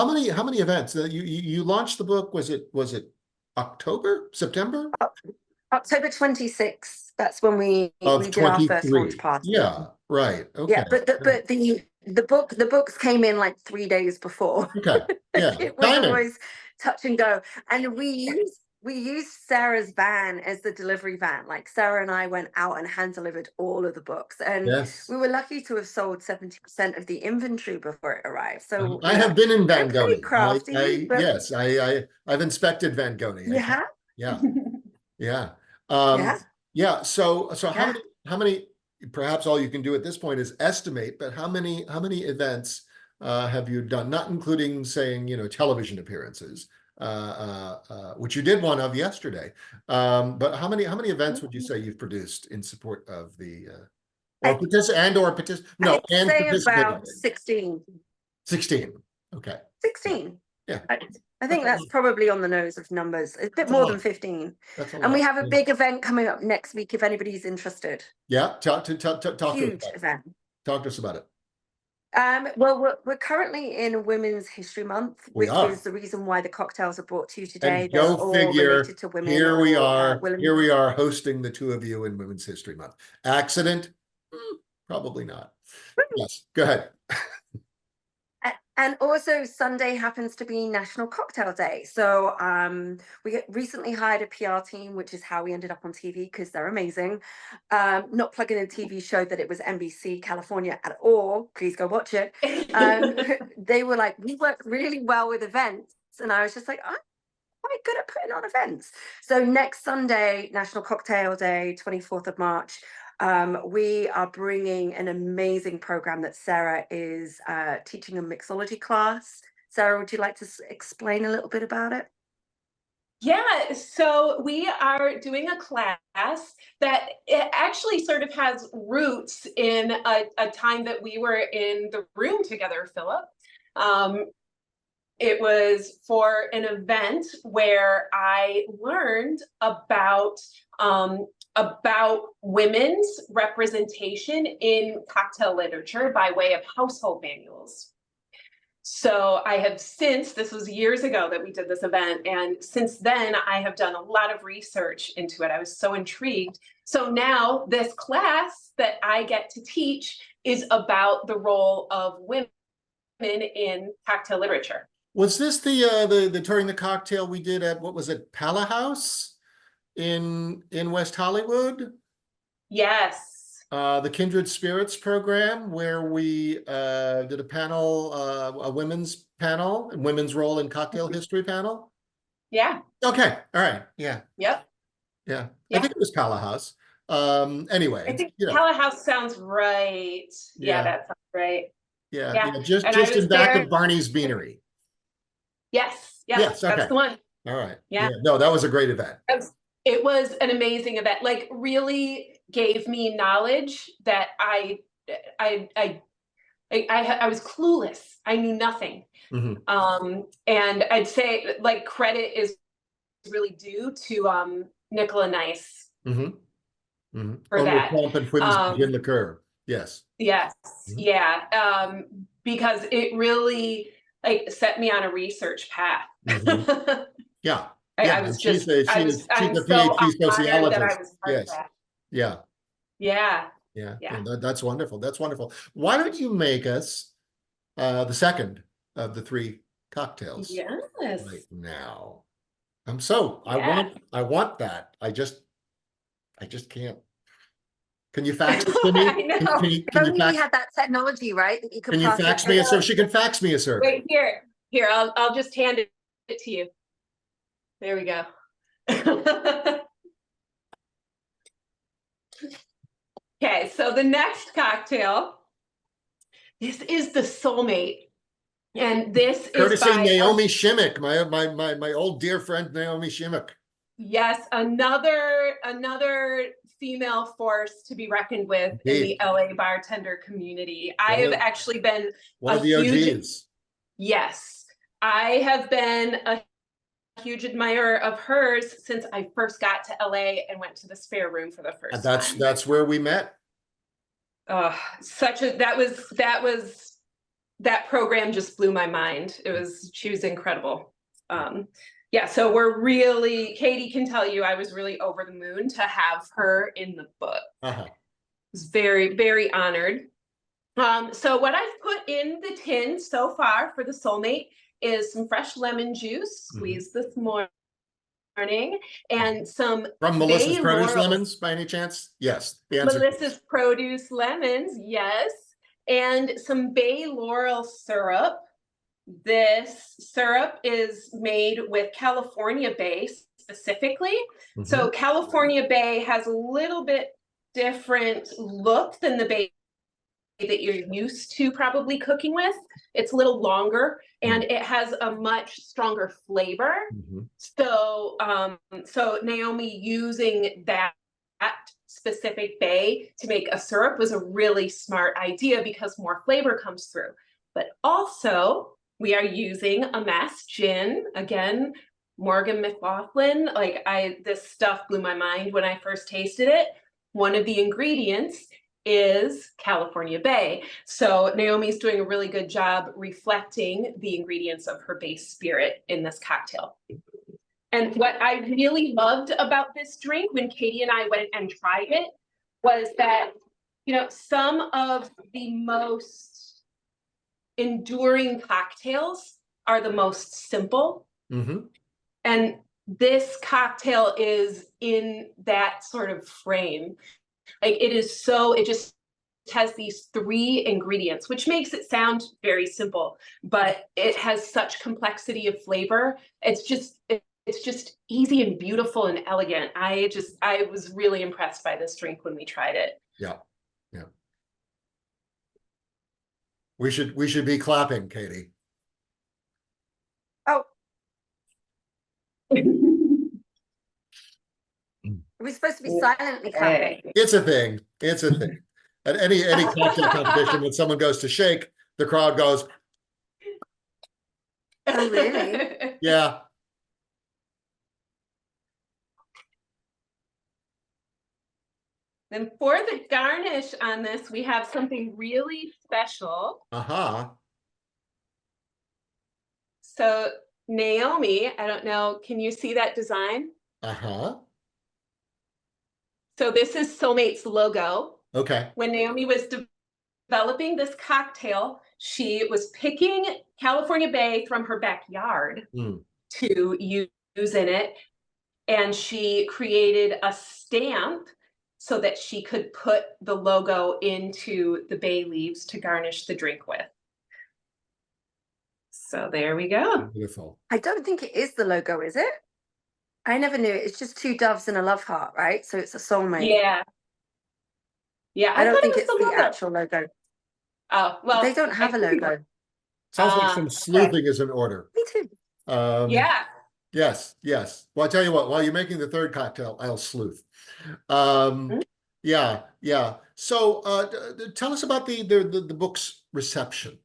many events? You launched the book, was it October, September? October 26th. That's when we did our first launch party. Yeah, right. Okay. Yeah, but the books came in like 3 days before. Okay. Yeah. It was always touch and go. And we used Sarah's van as the delivery van. Like Sarah and I went out and hand delivered all of the books. And we were lucky to have sold 70% of the inventory before it arrived. So I have been in Van Gogh. Yes, I've inspected Van Gogh. Yeah. Yeah. Yeah. So how many, perhaps all you can do at this point is estimate, but how many events have you done, not including saying, television appearances, which you did one of yesterday. But how many events would you say you've produced in support of the I'd say about 16. 16. Okay. 16. Yeah. I think that's probably on the nose of numbers. It's a bit more than 15. And we have a big event coming up next week if anybody's interested. Yeah, talk Huge event. Talk to us about it. Well, we're currently in Women's History Month, which is the reason why the cocktails are brought to you today. And go figure, related to women. Here we are hosting the two of you in Women's History Month. Accident? Probably not. Yes, go ahead. And also Sunday happens to be National Cocktail Day. So we recently hired a PR team, which is how we ended up on TV, because they're amazing. Not plugging a TV show that it was NBC California at all. Please go watch it. They were like, we work really well with events. And I was just like, I'm quite good at putting on events. So next Sunday, National Cocktail Day, 24th of March, we are bringing an amazing program that Sarah is teaching a mixology class. Sarah, would you like to explain a little bit about it? Yeah, so we are doing a class that it actually sort of has roots in a time that we were in the room together, Philip. It was for an event where I learned about women's representation in cocktail literature by way of household manuals. So I have this was years ago that we did this event, and since then I have done a lot of research into it. I was so intrigued. So now this class that I get to teach is about the role of women in cocktail literature. Was this the Touring the Cocktail we did at, what was it, Pala House in West Hollywood? Yes. The Kindred Spirits program, where we did a panel, a women's panel, women's role in cocktail history panel. Yeah. Okay. All right. Yeah. Yep. Yeah. I think it was Pala House. Anyway, I think Pala House sounds right. Yeah, that sounds right. Yeah. Just in back of Barney's Beanery. Yes. Yes. Okay. That's the one. All right. Yeah. No, that was a great event. It was an amazing event. Like, really gave me knowledge that I was clueless. I knew nothing. Mm-hmm. And I'd say, like, credit is really due to Nicola Nice for that. In the curve. Yes. Yes. Mm-hmm. Yeah. Because it really set me on a research path. Mm-hmm. Yeah. I was just, she's a PhD sociologist. Yes. Yeah. Yeah. That's wonderful. That's wonderful. Why don't you make us the second of the three cocktails Yes. right now. I want that. I just can't. Can you fax it to me? I know. If only we had that technology, right? That you could Can you fax me so she can fax me a survey? Wait, here, I'll just hand it to you. There we go. Okay, so the next cocktail, this is the Soulmate. And this Courtesy is by Naomi Schimek, my old dear friend Naomi Schimek. yes, another female force to be reckoned with in the LA bartender community. I have actually been one of the OGs. Yes, I have been a huge admirer of hers since I first got to LA and went to the Spare Room for the first time. That's where we met. That program just blew my mind. She was incredible. Yeah, so Katie can tell you I was really over the moon to have her in the book. I was very, very honored. So what I've put in the tin so far for the Soulmate is some fresh lemon juice, squeezed this morning, and some from Melissa's Produce lemons, by any chance? Yes. Melissa's Produce lemons, yes, and some bay laurel syrup. This syrup is made with California Bay specifically. So California Bay has a little bit different look than the bay that you're used to probably cooking with. It's a little longer and it has a much stronger flavor. So Naomi using that specific bay to make a syrup was a really smart idea because more flavor comes through. But also we are using Amass Gin. Again, Morgan McLaughlin. This stuff blew my mind when I first tasted it. One of the ingredients is California Bay. So Naomi's doing a really good job reflecting the ingredients of her base spirit in this cocktail. And what I really loved about this drink when Katie and I went and tried it was that, some of the most enduring cocktails are the most simple. And this cocktail is in that sort of frame. It just has these 3 ingredients, which makes it sound very simple, but it has such complexity of flavor. It's just easy and beautiful and elegant. I was really impressed by this drink when we tried it. Yeah. We should be clapping, Katie. Oh. Are we supposed to be silently clapping? It's a thing. At any cocktail competition, when someone goes to shake, the crowd goes. Oh, really? Yeah. Then for the garnish on this, we have something really special. So Naomi, I don't know, can you see that design? So this is Soulmate's logo. Okay. When Naomi was developing this cocktail, she was picking California Bay from her backyard to use in it. And she created a stamp so that she could put the logo into the bay leaves to garnish the drink with. So there we go. Beautiful. I don't think it is the logo, is it? I never knew. It's just 2 doves and a love heart, right? So it's a Soulmate. Yeah. I don't think it's the actual logo. Oh, well. They don't have a logo. Sounds like some sleuthing is in order. Me too. Yeah. Yes. Well, I tell you what, while you're making the 3rd cocktail, I'll sleuth. Yeah. So tell us about the book's reception.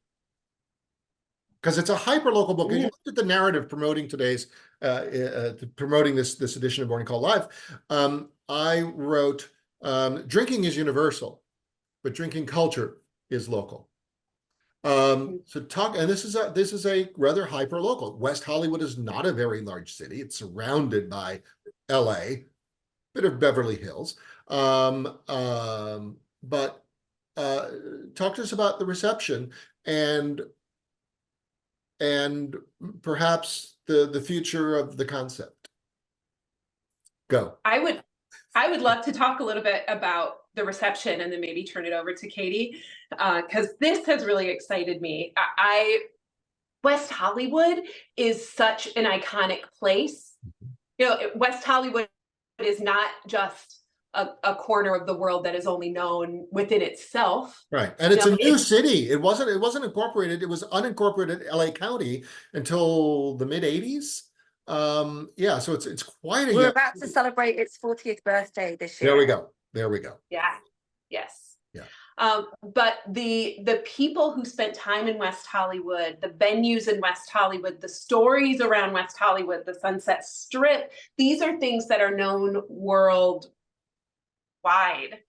Because it's a hyper-local book. If you looked at the narrative promoting promoting this edition of Morning Call Live, I wrote, drinking is universal, but drinking culture is local. So this is a rather hyper-local. West Hollywood is not a very large city. It's surrounded by LA, bit of Beverly Hills. But talk to us about the reception and and perhaps the future of the concept. Go. I would love to talk a little bit about the reception and then maybe turn it over to Katie, because this has really excited me. West Hollywood is such an iconic place. You know, West Hollywood is not just a corner of the world that is only known within itself. Right. And it's a new city. It wasn't incorporated. It was unincorporated LA County until the mid 80s. Yeah, so it's quite a We're about to celebrate its 40th birthday this year. There we go. There we go. Yeah. Yes. Yeah. But the people who spent time in West Hollywood, the venues in West Hollywood, the stories around West Hollywood, the Sunset Strip, these are things that are known worldwide.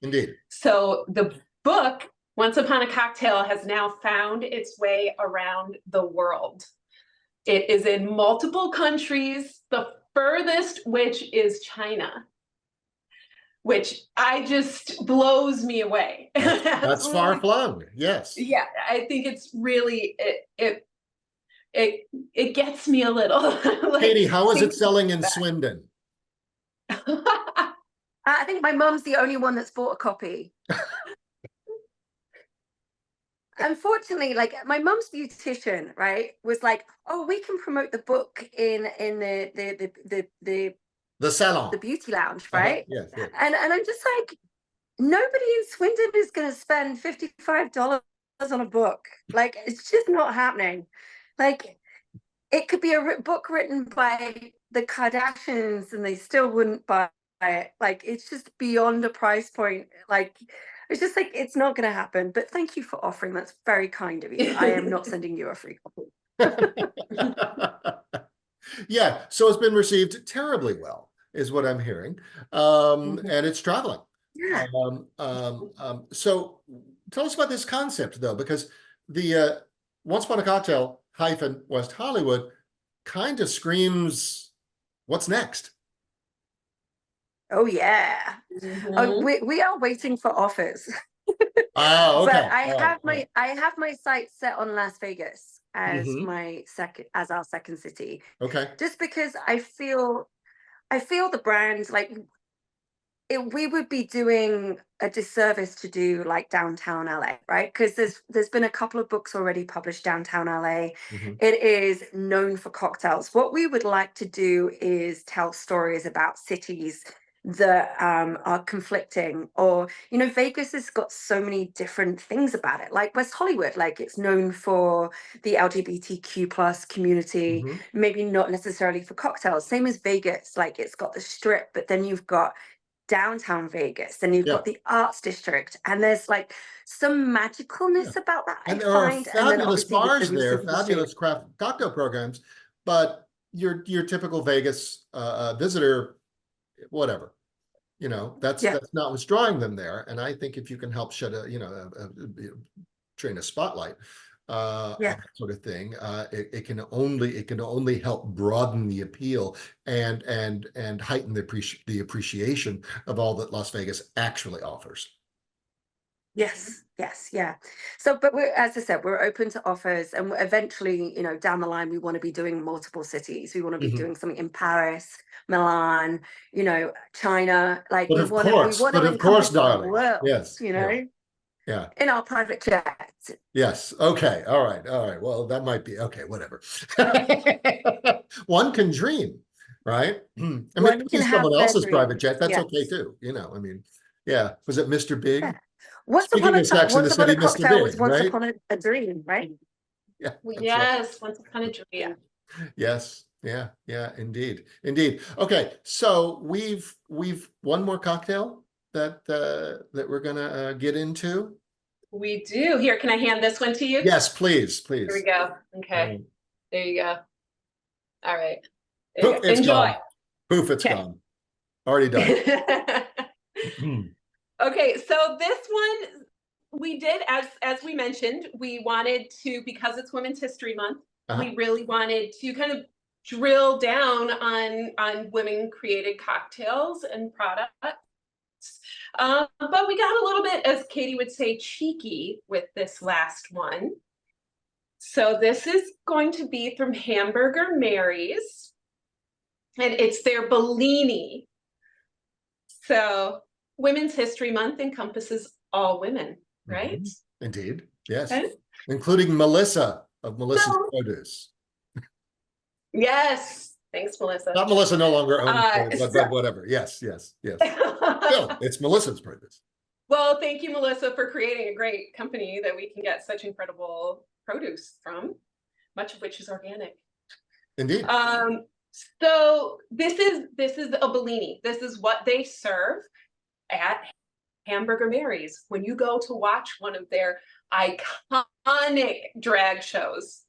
Indeed. So the book, Once Upon a Cocktail, has now found its way around the world. It is in multiple countries, the furthest which is China, which just blows me away. That's far flung. Yes. Yeah, I think it's really it gets me a little. Like, Katie, how is it selling in Swindon? I think my mom's the only one that's bought a copy. Unfortunately, like my mom's beautician, right, was like, "Oh, we can promote the book in the salon, the beauty lounge, right?" Yes, yes. And I'm just like, nobody in Swindon is going to spend $55 on a book. Like, it's just not happening. Like, it could be a book written by the Kardashians, and they still wouldn't buy it. Like, it's just beyond a price point. Like, it's just like, it's not going to happen. But thank you for offering. That's very kind of you. I am not sending you a free copy. Yeah, so it's been received terribly well, is what I'm hearing. And it's traveling. Yeah. So tell us about this concept, though, because the Once Upon a Cocktail - West Hollywood kind of screams, what's next? Oh, yeah. We are waiting for offers. Oh, okay. But I have my sights set on Las Vegas as our second city. Okay. Just because I feel the brand, like we would be doing a disservice to do like downtown LA, right? Because there's been a couple of books already published downtown LA. It is known for cocktails. What we would like to do is tell stories about cities that are conflicting, or Vegas has got so many different things about it, like West Hollywood, like it's known for the LGBTQ plus community, maybe not necessarily for cocktails. Same as Vegas, like it's got the Strip, but then you've got downtown Vegas, and you've got the arts district, and there's like some magicalness about that. And there are fabulous bars there, fabulous craft cocktail programs, but your typical Vegas visitor, whatever, that's not what's drawing them there. And I think if you can help shed train a spotlight, that sort of thing, it can only help broaden the appeal and heighten the appreciation of all that Las Vegas actually offers. Yes, yeah. So, but as I said, we're open to offers, and eventually, down the line, we want to be doing multiple cities. We want to be doing something in Paris, Milan, China. Like, but of course, darling. World, yes, yeah. In our private jet. Yes. Okay. All right. Well, that might be okay. Whatever. One can dream, right? I mean, if someone else's private jet, that's okay too. I mean, yeah. Was it Mr. Big? Yeah. Once upon a cocktail was once upon a dream, right? Yeah. Yes. Right. Once upon a dream. Yes. Yeah. Indeed. Okay. So we've one more cocktail that we're gonna get into. We do. Here, can I hand this one to you? Yes, please. Here we go. Okay. There you go. All right. Poof, it's enjoy. Gone. Poof, it's gone. Already done. Okay, so this one we did, as we mentioned, we wanted to, because it's Women's History Month, we really wanted to kind of drill down on women created cocktails and products. But we got a little bit, as Katie would say, cheeky with this last one. So this is going to be from Hamburger Mary's, and it's their Bellini. So Women's History Month encompasses all women, right? Indeed, yes. Okay. Including Melissa of Melissa's Produce. Yes, thanks, Melissa. Not Melissa no longer owns, but whatever. Yes. Still, it's Melissa's Produce. Well, thank you, Melissa, for creating a great company that we can get such incredible produce from, much of which is organic. Indeed. So this is a Bellini. This is what they serve at Hamburger Mary's. When you go to watch one of their iconic drag shows,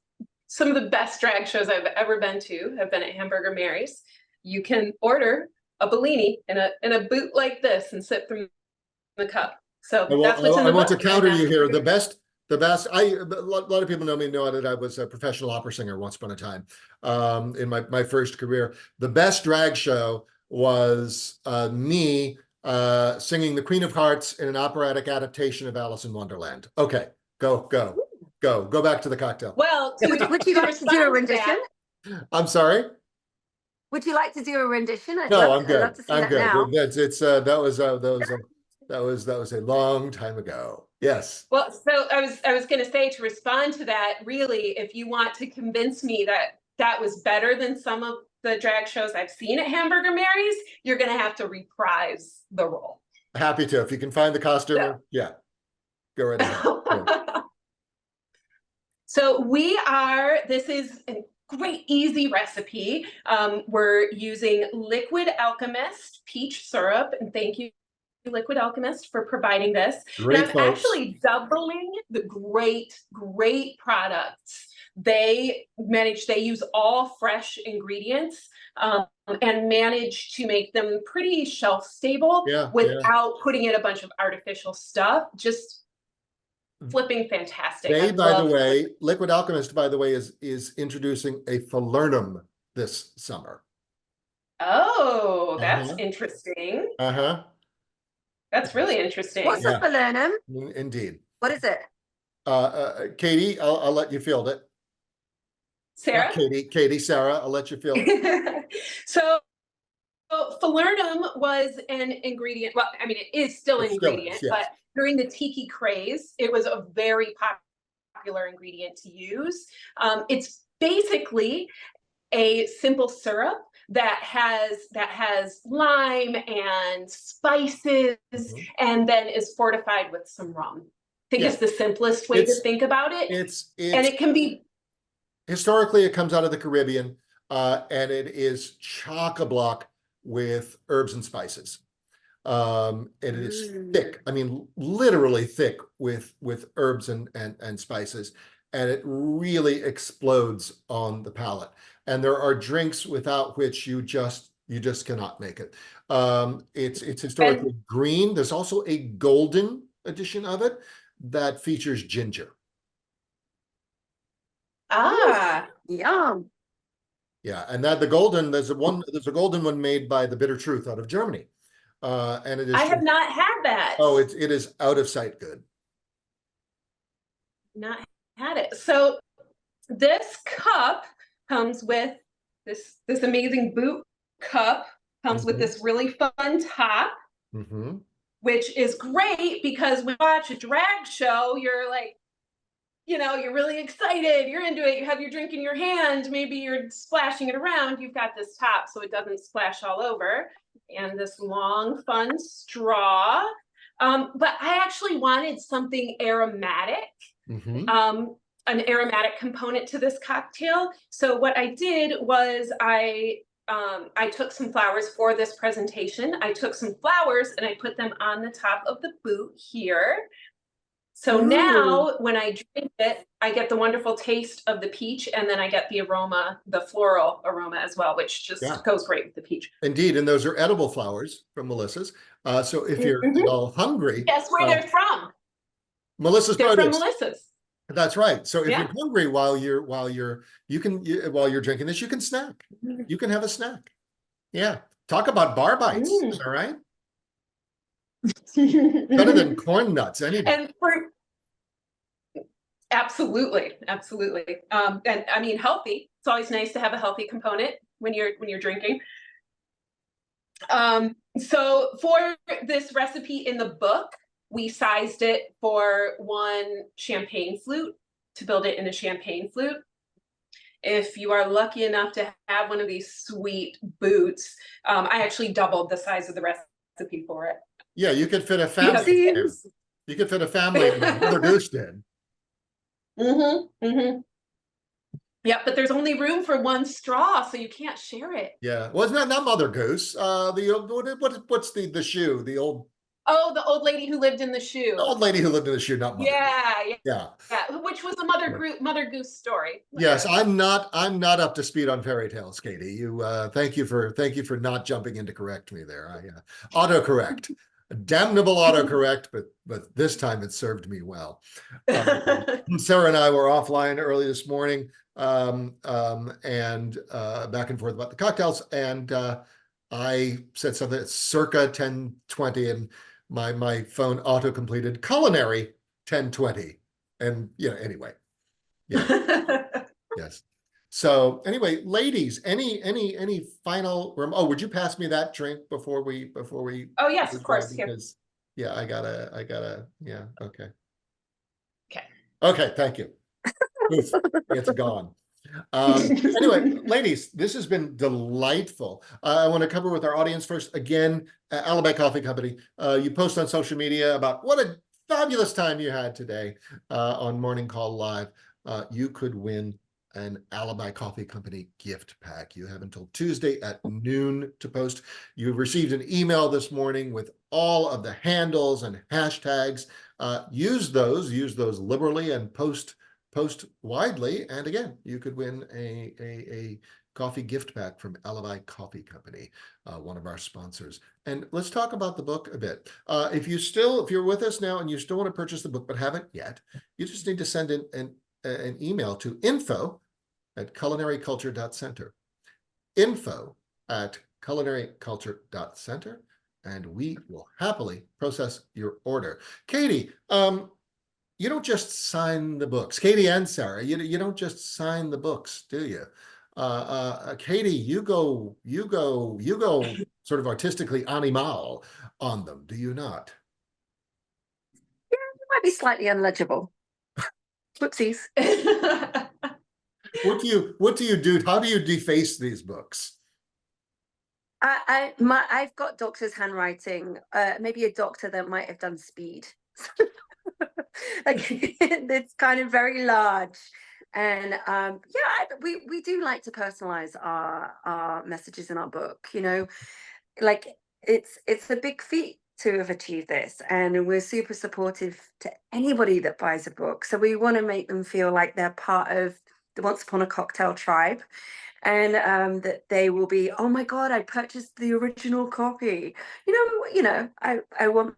some of the best drag shows I've ever been to have been at Hamburger Mary's. You can order a Bellini in a boot like this and sip from the cup. So that's what's in the I want to book. counter you here. The best. A lot of people know that I was a professional opera singer once upon a time. In my first career, the best drag show was me singing the Queen of Hearts in an operatic adaptation of Alice in Wonderland. Okay, go back to the cocktail. Well, would you like to do a rendition? I'm sorry. Would you like to do a rendition? I'm good. I'd love to see that now. That was a long time ago. Yes. Well, so I was going to say, to respond to that, really, if you want to convince me that was better than some of the drag shows I've seen at Hamburger Mary's, you're going to have to reprise the role. Happy to. If you can find the costume, yeah. Go right ahead. Yeah. So this is a great, easy recipe. We're using Liquid Alchemist peach syrup, and thank you, Liquid Alchemist, for providing this. Great, and I'm actually doubling the great products. They use all fresh ingredients and manage to make them pretty shelf stable without putting in a bunch of artificial stuff. Just flipping fantastic. Liquid Alchemist, by the way, is introducing a falernum this summer. Oh, that's interesting. That's really interesting. What's a falernum? Indeed. What is it? Katie, I'll let you field it. Sarah? Sarah, I'll let you field it. So falernum was an ingredient. Well, I mean, it is still an ingredient, but during the tiki craze, it was a very popular ingredient to use. It's basically a simple syrup that has lime and spices, and then is fortified with some rum. I think it's the simplest way to think about it. And it can be. Historically, it comes out of the Caribbean, and it is chock-a-block with herbs and spices. And it is thick. I mean, literally thick with herbs and spices, and it really explodes on the palate. And there are drinks without which you just cannot make it. It's historically green. There's also a golden edition of it that features ginger. Yum. Yeah, and there's a golden one made by the Bitter Truth out of Germany. And it is. I have not had that. Oh, it is out of sight good. Not had it. So this cup comes with this amazing boot cup. Comes with this really fun top, which is great because when you watch a drag show, you're like, you're really excited. You're into it. You have your drink in your hand. Maybe you're splashing it around. You've got this top so it doesn't splash all over. And this long, fun straw. But I actually wanted something aromatic, an aromatic component to this cocktail. So what I did was I took some flowers for this presentation. I took some flowers and I put them on the top of the boot here. So now when I drink it, I get the wonderful taste of the peach, and then I get the aroma, the floral aroma as well, which just goes great with the peach. Indeed, and those are edible flowers from Melissa's. So if you're at all hungry, guess where they're from? Melissa's They're Produce. from Melissa's. That's right. So if you're hungry while you're drinking this, you can snack. You can have a snack. Yeah, talk about bar bites. All right. Better than corn nuts, anyway. Absolutely, absolutely. And I mean, healthy. It's always nice to have a healthy component when you're drinking. So for this recipe in the book, we sized it for 1 champagne flute to build it in a champagne flute. If you are lucky enough to have one of these sweet boots, I actually doubled the size of the recipe for it. Yeah, you could fit a family. You could fit a family in there. Mother Goose did. Yeah, but there's only room for 1 straw, so you can't share it. Yeah, well, it's not Mother Goose. What's the shoe? The old. Oh, the old lady who lived in the shoe. The old lady who lived in the shoe, not Mother Goose. Yeah. Which was a Mother Goose story. Yes, I'm not up to speed on fairy tales, Katie. You thank you for not jumping in to correct me there. I autocorrect. Damnable autocorrect, but this time it served me well. Sarah and I were offline early this morning, and back and forth about the cocktails, and I said something that's circa 10:20, and my phone auto-completed Culinary 10:20, and anyway, yes. So anyway, ladies, any final would you pass me that drink before we Oh yes, of course. Because I gotta okay. Okay, thank you. Oof, it's gone. Anyway, ladies, this has been delightful. I want to cover with our audience first again, Alibi Coffee Company. You post on social media about what a fabulous time you had today on Morning Call Live. You could win an Alibi Coffee Company gift pack. You have until Tuesday at noon to post. You received an email this morning with all of the handles and hashtags. Use those liberally and post widely. And again, you could win a coffee gift pack from Alibi Coffee Company, one of our sponsors. And let's talk about the book a bit. If you're with us now and you still want to purchase the book but haven't yet, you just need to send in an email to info@culinaryculture.center. info@culinaryculture.center, and we will happily process your order. Katie, you don't just sign the books. Katie and Sarah, you don't just sign the books, do you? Katie, you go sort of artistically animal on them, do you not? Yeah, it might be slightly unlegible. Whoopsies. What do you do? How do you deface these books? I've got doctor's handwriting. Maybe a doctor that might have done speed. Like it's kind of very large, and we do like to personalize our messages in our book. Like it's a big feat to have achieved this, and we're super supportive to anybody that buys a book. So we want to make them feel like they're part of the Once Upon a Cocktail tribe, and that they will be, oh my God, I purchased the original copy. I want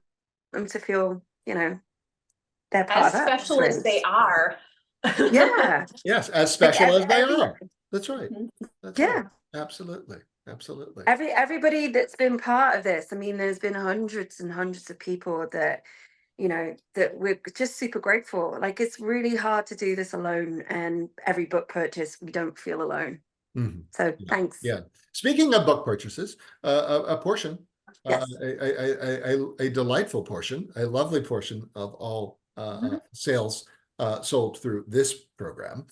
them to feel, they're part as special as they are. Yeah. Yes, as special as they are. That's right. That's right. Absolutely. Everybody that's been part of this. I mean, there's been hundreds and hundreds of people that that we're just super grateful. Like, it's really hard to do this alone, and every book purchase, we don't feel alone. So thanks. Yeah. Speaking of book purchases, a portion, yes. a delightful portion, a lovely portion of all sales sold through this program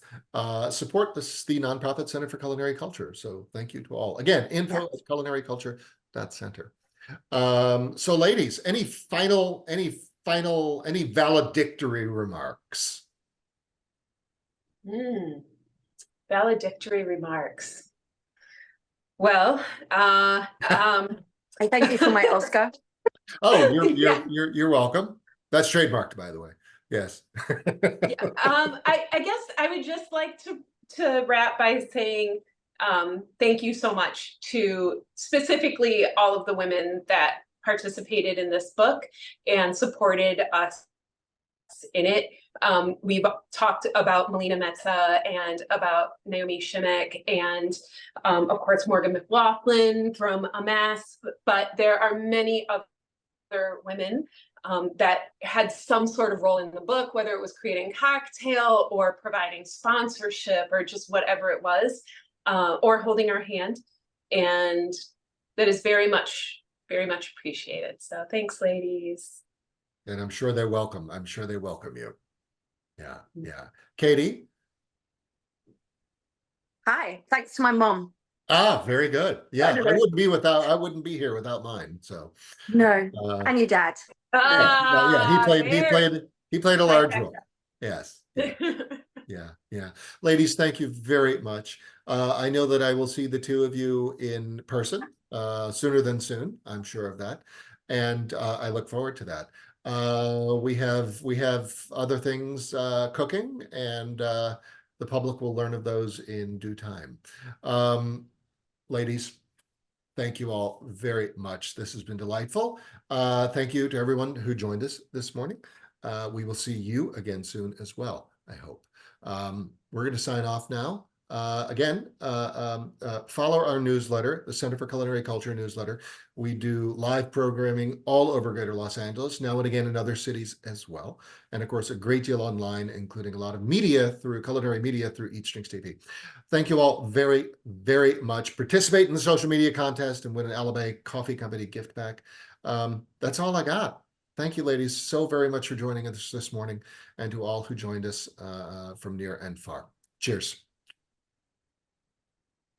support the nonprofit Center for Culinary Culture. So thank you to all. Again, info@culinaryculture.center. So ladies, any valedictory remarks? Valedictory remarks. Well, I thank you for my Oscar. Oh, you're welcome. That's trademarked, by the way. Yes. I guess I would just like to wrap by saying thank you so much to specifically all of the women that participated in this book and supported us in it. We've talked about Melina Meza and about Naomi Schimek and of course Morgan McLaughlin from Amass, but there are many other women that had some sort of role in the book, whether it was creating cocktail or providing sponsorship or just whatever it was, or holding our hand. And that is very much appreciated. So thanks, ladies. And I'm sure they're welcome. I'm sure they welcome you. Yeah, yeah. Katie? Hi, thanks to my mom. Ah, very good. Yeah, I wouldn't be here without mine. So no, and your dad. yeah, he played a large role. Yes. Yeah. Yeah. Ladies, thank you very much. I know that I will see the two of you in person sooner than soon. I'm sure of that. And I look forward to that. We have other things cooking, and the public will learn of those in due time. Ladies, thank you all very much. This has been delightful. Thank you to everyone who joined us this morning. We will see you again soon as well, I hope. We're going to sign off now. Again, follow our newsletter, the Center for Culinary Culture newsletter. We do live programming all over Greater Los Angeles, now and again in other cities as well. And of course, a great deal online, including a lot of media through culinary media through Eat Drinks TV. Thank you all very, very much. Participate in the social media contest and win an Alabama Coffee Company gift pack. That's all I got. Thank you, ladies, so very much for joining us this morning, and to all who joined us from near and far. Cheers.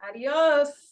Adios.